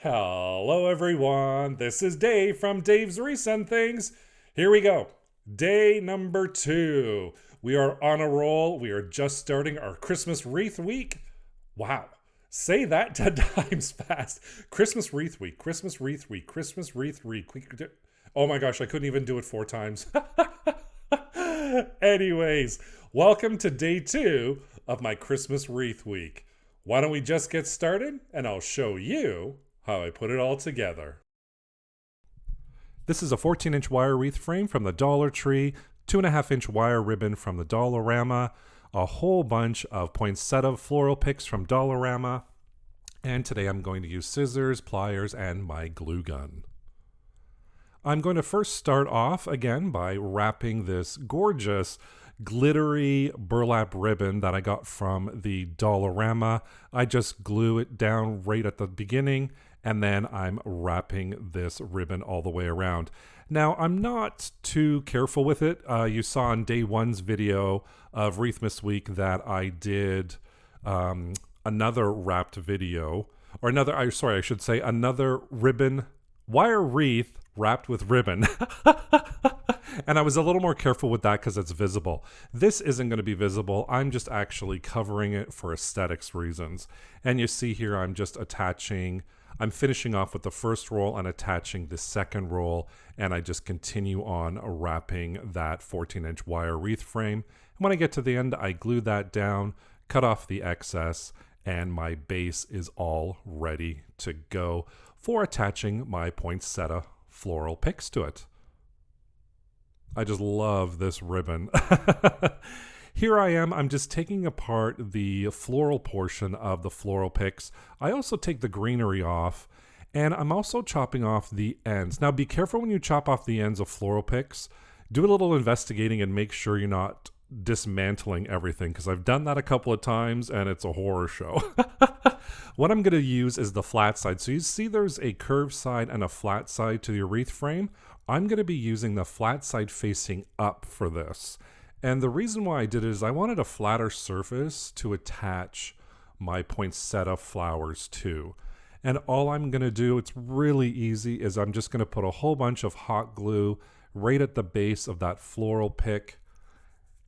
Hello, everyone. This is Dave from Dave's Recent Things. Here we go. Day number 2. We are on a roll. We are just starting our Christmas wreath week. Wow. Say that 10 times fast. Christmas wreath week, Christmas wreath week, Christmas wreath week. Oh my gosh, I couldn't even do it 4 times. Anyways, welcome to day 2 of my Christmas wreath week. Why don't we just get started and I'll show you how I put it all together. This is a 14-inch wire wreath frame from the Dollar Tree, 2.5-inch wire ribbon from the Dollarama, a whole bunch of poinsettia floral picks from Dollarama, and today I'm going to use scissors, pliers, and my glue gun. I'm going to first start off again by wrapping this gorgeous glittery burlap ribbon that I got from the Dollarama. I just glue it down right at the beginning, and then I'm wrapping this ribbon all the way around. Now, I'm not too careful with it. You saw in day 1's video of Wreathmas week that I did another wrapped video, or another ribbon, wire wreath wrapped with ribbon. And I was a little more careful with that because it's visible. This isn't going to be visible. I'm just actually covering it for aesthetics reasons. And you see here I'm just I'm finishing off with the first roll and attaching the second roll, and I just continue on wrapping that 14-inch wire wreath frame. And when I get to the end, I glue that down, cut off the excess, and my base is all ready to go for attaching my poinsettia floral picks to it. I just love this ribbon. Here I am, I'm just taking apart the floral portion of the floral picks. I also take the greenery off, and I'm also chopping off the ends. Now be careful when you chop off the ends of floral picks. Do a little investigating and make sure you're not dismantling everything, because I've done that a couple of times and it's a horror show. What I'm going to use is the flat side. So you see there's a curved side and a flat side to your wreath frame. I'm going to be using the flat side facing up for this. And the reason why I did it is I wanted a flatter surface to attach my poinsettia flowers to. And all I'm going to do, it's really easy, is I'm just going to put a whole bunch of hot glue right at the base of that floral pick.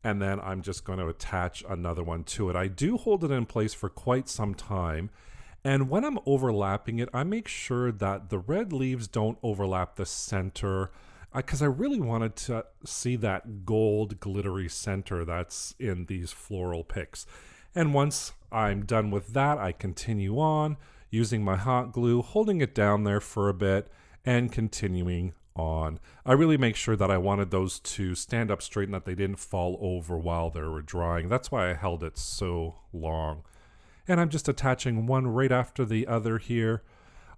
And then I'm just going to attach another one to it. I do hold it in place for quite some time. And when I'm overlapping it, I make sure that the red leaves don't overlap the center, because I really wanted to see that gold glittery center that's in these floral picks. And once I'm done with that, I continue on using my hot glue, holding it down there for a bit, and continuing on. I really make sure that I wanted those to stand up straight and that they didn't fall over while they were drying. That's why I held it so long. And I'm just attaching one right after the other here.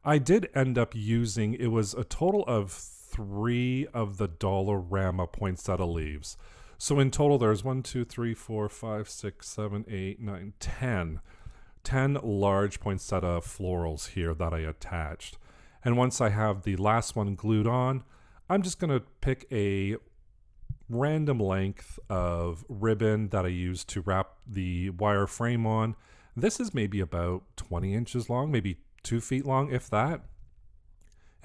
I did end up using, it was a total of 3 of the Dollarama poinsettia leaves. So in total there's 1, 2, 3, 4, 5, 6, 7, 8, 9, 10. 10 large poinsettia florals here that I attached. And once I have the last one glued on, I'm just going to pick a random length of ribbon that I use to wrap the wire frame on. This is maybe about 20 inches long, maybe 2 feet long, if that.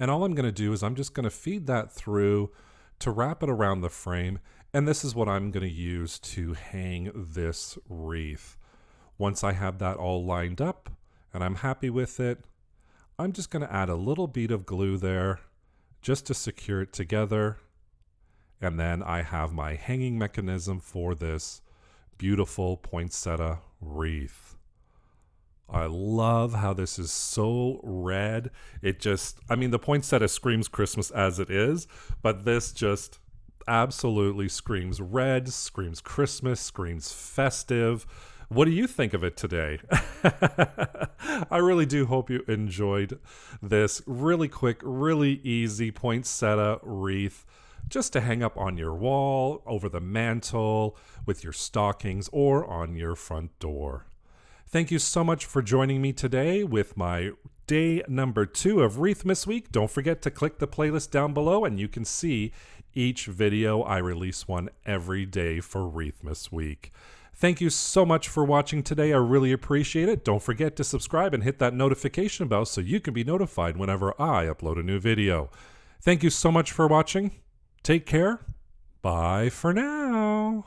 And all I'm going to do is I'm just going to feed that through to wrap it around the frame. And this is what I'm going to use to hang this wreath. Once I have that all lined up and I'm happy with it, I'm just going to add a little bead of glue there just to secure it together. And then I have my hanging mechanism for this beautiful poinsettia wreath. I love how this is so red. The poinsettia screams Christmas as it is, but this just absolutely screams red, screams Christmas, screams festive. What do you think of it today? I really do hope you enjoyed this really quick, really easy poinsettia wreath just to hang up on your wall, over the mantle, with your stockings, or on your front door. Thank you so much for joining me today with my day number 2 of Wreathmas week. Don't forget to click the playlist down below and you can see each video. I release one every day for Wreathmas week. Thank you so much for watching today. I really appreciate it. Don't forget to subscribe and hit that notification bell so you can be notified whenever I upload a new video. Thank you so much for watching. Take care. Bye for now.